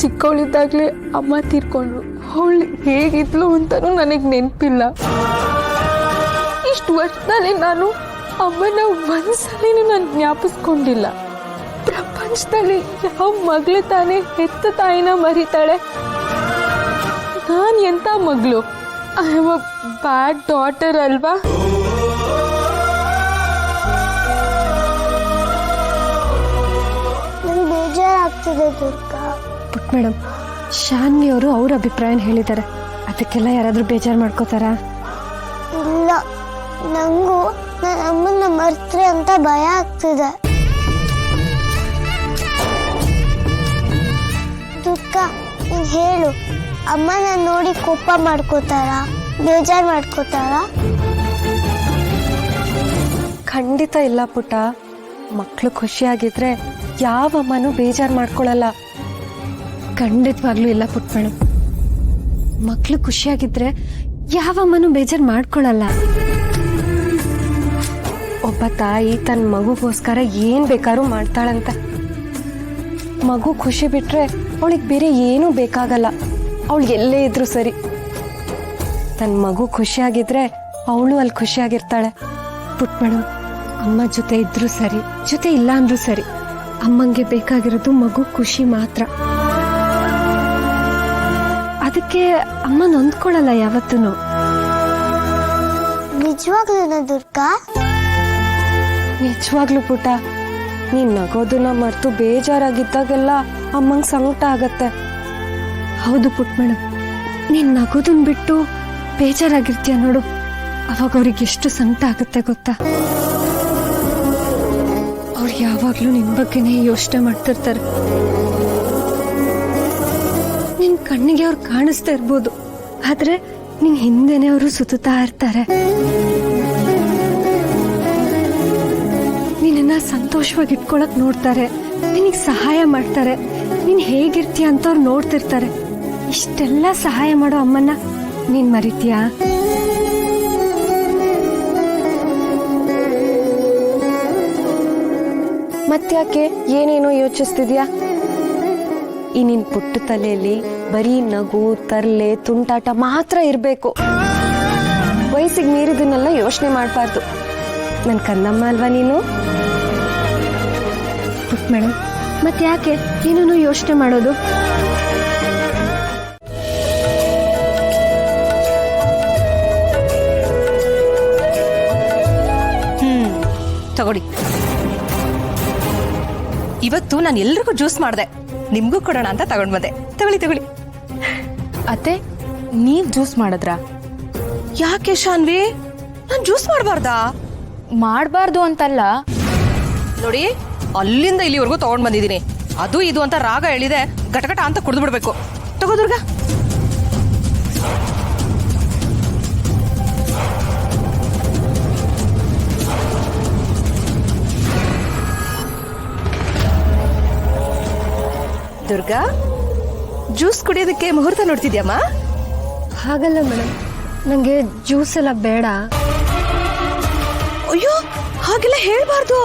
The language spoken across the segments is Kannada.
ಚಿಕ್ಕವಳಿದ್ದಾಗಲೇ ಅಮ್ಮ ತೀರ್ಕೊಂಡ್ರು. ಅವಳು ಹೇಗಿದ್ಲು ಅಂತಲೂ ನನಗೆ ನೆನಪಿಲ್ಲ. ಇಷ್ಟು ವರ್ಷದಲ್ಲಿ ನಾನು ಅಮ್ಮನ ಒಂದ್ಸಲಿನೂ ನಾನು ಜ್ಞಾಪಿಸ್ಕೊಂಡಿಲ್ಲ. ಪ್ರಪಂಚದಲ್ಲಿ ಯಾವ ಮಗಳು ತಾನೇ ಹೆತ್ತ ತಾಯಿನ ಮರಿತಾಳೆ? ನಾನು ಎಂಥ ಮಗಳು? I am a bad daughter ಅಲ್ವಾ? ನಂಗೆ ಬೇಜಾರಾಗ್ತಿದೆ ದುರ್ಗಾ. ಪುಟ್ ಮೇಡಮ್, ಶಾನ್ವಿ ಅವರು ಅವ್ರ ಅಭಿಪ್ರಾಯನ ಹೇಳಿದ್ದಾರೆ. ಅದಕ್ಕೆಲ್ಲ ಯಾರಾದರೂ ಬೇಜಾರು ಮಾಡ್ಕೋತಾರಾ? ಇಲ್ಲ, ನಂಗೂ ನನ್ನ ಅಮ್ಮನ ಮರ್ತ್ರೆ ಅಂತ ಭಯ ಆಗ್ತಿದೆ. ದುರ್ಗಾ, ನೀನು ಹೇಳು, ಅಮ್ಮನ ನೋಡಿ ಕೋಪ ಮಾಡ್ಕೋತಾರ, ಬೇಜಾರು ಮಾಡ್ಕೋತಾರ? ಖಂಡಿತ ಇಲ್ಲ ಪುಟ್ಟ. ಮಕ್ಕಳು ಖುಷಿಯಾಗಿದ್ರೆ ಯಾವ ಅಮ್ಮನೂ ಬೇಜಾರು ಮಾಡ್ಕೊಳ್ಳಲ್ಲ. ಖಂಡಿತವಾಗ್ಲೂ ಇಲ್ಲ ಪುಟ್ ಮೇಡಮ್. ಮಕ್ಕಳು ಖುಷಿಯಾಗಿದ್ರೆ ಯಾವ ಅಮ್ಮನೂ ಬೇಜಾರು ಮಾಡ್ಕೊಳ್ಳಲ್ಲ. ಒಬ್ಬ ತಾಯಿ ತನ್ನ ಮಗುಗೋಸ್ಕರ ಏನು ಬೇಕಾದ್ರೂ ಮಾಡ್ತಾಳಂತ. ಮಗು ಖುಷಿ ಬಿಟ್ರೆ ಅವಳಿಗೆ ಬೇರೆ ಏನೂ ಬೇಕಾಗಲ್ಲ. ಅವಳು ಎಲ್ಲೇ ಇದ್ರೂ ಸರಿ. ತನ್ನ ಮಗು ಖುಷಿಯಾಗಿದ್ರೆ ಅವಳು ಅಲ್ಲಿ ಖುಷಿಯಾಗಿರ್ತಾಳೆ. ಪುಟ್ ಮೇಡಮ್, ಅಮ್ಮ ಜೊತೆ ಇದ್ರೂ ಸರಿ, ಜೊತೆ ಇಲ್ಲ ಅಂದ್ರೂ ಸರಿ, ಅಮ್ಮಂಗೆ ಬೇಕಾಗಿರೋದು ಮಗು ಖುಷಿ ಮಾತ್ರ. ಅದಕ್ಕೆ ಅಮ್ಮ ನೊಂದ್ಕೊಳ್ಳಲ್ಲ ಯಾವತ್ತೂ. ನಿಜವಾಗ್ಲೂ ದುರ್ಗಾ? ನಿಜವಾಗ್ಲೂ ಪುಟ್ಟ. ನೀನ್ ನಗೋದನ್ನ ಮರೆತು ಬೇಜಾರಾಗಿದ್ದಾಗೆಲ್ಲ ಅಮ್ಮಂಗೆ ಸಂಕಟ ಆಗತ್ತೆ. ಹೌದು ಪುಟ್ ಮೇಡಮ್, ನೀನ್ ನಗೋದನ್ ಬಿಟ್ಟು ಬೇಜಾರಾಗಿರ್ತೀಯ ನೋಡು, ಅವಾಗ ಅವ್ರಿಗೆ ಎಷ್ಟು ಸಂಕಟ ಆಗುತ್ತೆ ಗೊತ್ತಾ? ಅವ್ರು ಯಾವಾಗ್ಲೂ ನಿನ್ ಬಗ್ಗೆನೇ ಯೋಚನೆ ಮಾಡ್ತಿರ್ತಾರೆ. ನಿನ್ ಕಣ್ಣಿಗೆ ಅವ್ರು ಕಾಣಿಸ್ತಾ ಇರ್ಬೋದು, ಆದ್ರೆ ನಿನ್ ಹಿಂದೆನೆ ಅವರು ಸುತ್ತಾ ಇರ್ತಾರೆ. ನಿನ್ನ ಸಂತೋಷವಾಗಿ ಇಟ್ಕೊಳಕ್ ನೋಡ್ತಾರೆ, ನಿನಗೆ ಸಹಾಯ ಮಾಡ್ತಾರೆ. ನೀನ್ ಹೇಗಿರ್ತೀಯ ಅಂತ ಅವ್ರು ನೋಡ್ತಿರ್ತಾರೆ. ಇಷ್ಟೆಲ್ಲ ಸಹಾಯ ಮಾಡೋ ಅಮ್ಮನ್ನ ನೀನ್ ಮರಿತೀಯಾ? ಮತ್ತ್ಯಾಕೆ ಏನೇನೋ ಯೋಚಿಸ್ತಿದ್ಯಾ? ಈ ನಿನ್ ಪುಟ್ಟ ತಲೆಯಲ್ಲಿ ಬರೀ ನಗು, ತರ್ಲೆ, ತುಂಟಾಟ ಮಾತ್ರ ಇರ್ಬೇಕು. ವಯಸ್ಸಿಗೆ ಮೀರಿದನ್ನೆಲ್ಲ ಯೋಚನೆ ಮಾಡ್ಬಾರ್ದು. ನನ್ ಕಂದಮ್ಮ ಅಲ್ವಾ ನೀನು? ಪುಟ್ ಮೇಡಮ್, ಮತ್ತೆ ಯಾಕೆ ಏನೇನೋ ಯೋಚನೆ ಮಾಡೋದು? ತಗೊಳ್ಳಿ. ಇವತ್ತು ನಾನು ಎಲ್ರಿಗೂ ಜ್ಯೂಸ್ ಮಾಡಿದೆ, ನಿಮ್ಗೂ ಕೊಡೋಣ ಅಂತ ತಗೊಂಡ್ ಬಂದೆ. ತಗೊಳ್ಳಿ ತಗೊಳ್ಳಿ. ಅತ್ತೆ, ನೀವ್ ಜ್ಯೂಸ್ ಮಾಡಿದ್ರಾ? ಯಾಕೆ ಶಾನ್ವಿ, ನಾನು ಜ್ಯೂಸ್ ಮಾಡಬಾರ್ದಾ? ಮಾಡಬಾರ್ದು ಅಂತಲ್ಲ ನೋಡಿ, ಅಲ್ಲಿಂದ ಇಲ್ಲಿವರೆಗೂ ತಗೊಂಡ್ ಬಂದಿದ್ದೀನಿ. ಅದು ಇದು ಅಂತ ರಾಗ ಹೇಳಿದೆ, ಗಟಗಟ ಅಂತ ಕುಡಿದು ಬಿಡ್ಬೇಕು. ತಗೋ ದುರ್ಗಾ. ದುರ್ಗಾ, ಜ್ಯೂಸ್ ಕುಡಿಯೋದಕ್ಕೆ ಮುಹೂರ್ತ ನೋಡ್ತಿದ್ಯಮ್ಮ? ಹಾಗಲ್ಲ ಮೇಡಮ್, ನಂಗೆ ಜ್ಯೂಸ್ ಎಲ್ಲ ಬೇಡ. ಅಯ್ಯೋ, ಹಾಗೆಲ್ಲ ಹೇಳ್ಬಾರ್ದು.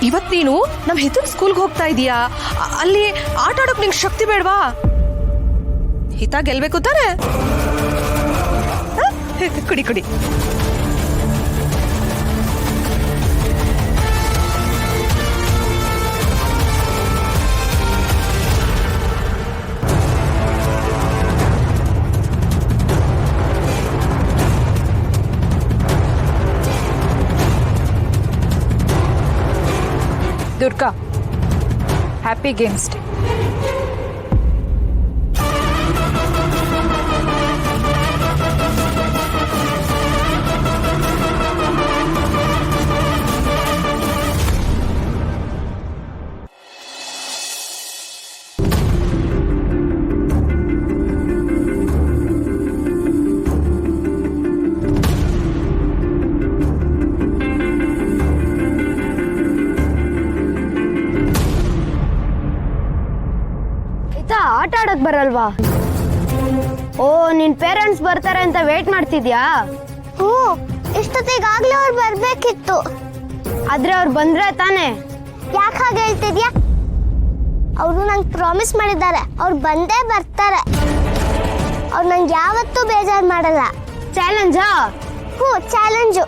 ಇವತ್ ನೀನು ನಮ್ ಹಿತನ್ ಸ್ಕೂಲ್ಗೆ ಹೋಗ್ತಾ ಇದೀಯಾ, ಅಲ್ಲಿ ಆಟ ಆಡೋಕ್ ನಿಂಗೆ ಶಕ್ತಿ ಬೇಡವಾ? ಹಿತ ಗೆಲ್ಬೇಕು ತಾನೆ? ಕುಡಿ ಕುಡಿ. Durga, happy games day. ಆಟ ಆಡಕ್ ಬರಲ್ವಾ? ಓ, ನಿನ್ ಪೇರೆಂಟ್ಸ್ ಬರ್ತಾರೆ ಅಂತ ವೇಟ್ ಮಾಡ್ತಿದ್ಯಾ? ಹ್ಞೂ, ಇಷ್ಟೊತ್ತಿಗಾಗ್ಲೇ ಅವ್ರು ಬರ್ಬೇಕಿತ್ತು. ಆದ್ರೆ ಅವ್ರು ಬಂದ್ರೆ ತಾನೆ. ಯಾಕೆ ಹಾಗೆ ಹೇಳ್ತಿದ್ಯಾ? ಅವರು ನಂಗೆ ಪ್ರಾಮಿಸ್ ಮಾಡಿದ್ದಾರೆ ಅವ್ರು ಬಂದೇ ಬರ್ತಾರೆ. ಅವ್ರು ನಂಗೆ ಯಾವತ್ತೂ ಬೇಜಾರು ಮಾಡಲ್ಲ. ಚಾಲೆಂಜಾ? ಹ್ಞೂ, ಚಾಲೆಂಜು.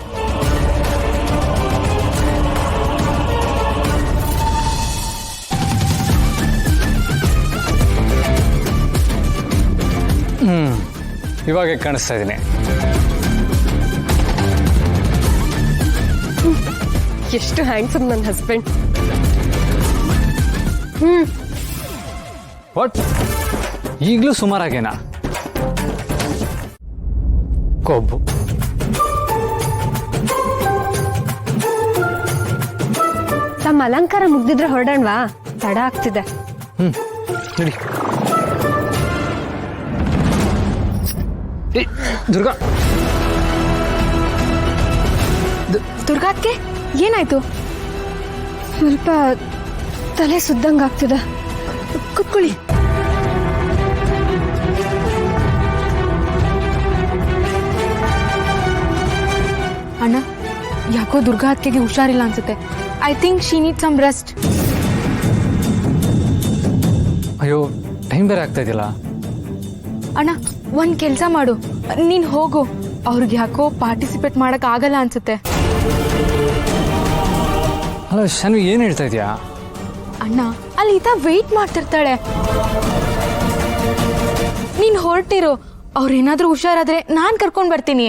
ಇವಾಗ ಕಾಣಿಸ್ತಾ ಇದ್ದೀನಿ. ಎಷ್ಟು ಹ್ಯಾಂಡ್ಸಮ್ ನನ್ನ ಹಸ್ಬೆಂಡ್. ವಾಟ್, ಈಗಲೂ ಸುಮಾರಾಗೇನಾ? ಕೊಬ್ಬು. ತಮ್ಮ ಅಲಂಕಾರ ಮುಗ್ದಿದ್ರೆ ಹೊರಡೋಣವಾ? ತಡ ಆಗ್ತಿದೆ. ನಡಿ. ಏ ದುರ್ಗಾ, ದುರ್ಗಾತ್ಗೆ ಏನಾಯ್ತು? ಸ್ವಲ್ಪ ತಲೆ ಸುದ್ದಂಗೆ ಆಗ್ತಿದೆ. ಕುತ್ಕೊಳ್ಳಿ. ಅಣ್ಣ, ಯಾಕೋ ದುರ್ಗಾತ್ಗೆ ಹುಷಾರಿಲ್ಲ ಅನ್ಸುತ್ತೆ. I think she need some rest. ಅಯ್ಯೋ, ಟೈಮ್ ಬೇರೆ ಆಗ್ತಾ ಇದೆಯಲ್ಲ. ಅಣ್ಣ, ಒಂದ್ ಕೆಲಸ ಮಾಡು, ನೀನ್ ಹೋಗು. ಅವ್ರಿಗೆ ಯಾಕೋ ಪಾರ್ಟಿಸಿಪೇಟ್ ಮಾಡಕ್ ಆಗಲ್ಲ ಅನ್ಸುತ್ತೆ. ಅಲ್ಲ ಶಾನು, ಏನು ಹೇಳ್ತಾ ಇದೆಯಾ? ಅಣ್ಣ, ಅಲ್ಲಿ ಈತ ವೆಯ್ಟ್ ಮಾಡ್ತಿರ್ತಾಳೆ. ನೀನ್ ಹೊರಟಿರು. ಅವ್ರೇನಾದ್ರೂ ಹುಷಾರಾದ್ರೆ ನಾನ್ ಕರ್ಕೊಂಡ್ ಬರ್ತೀನಿ.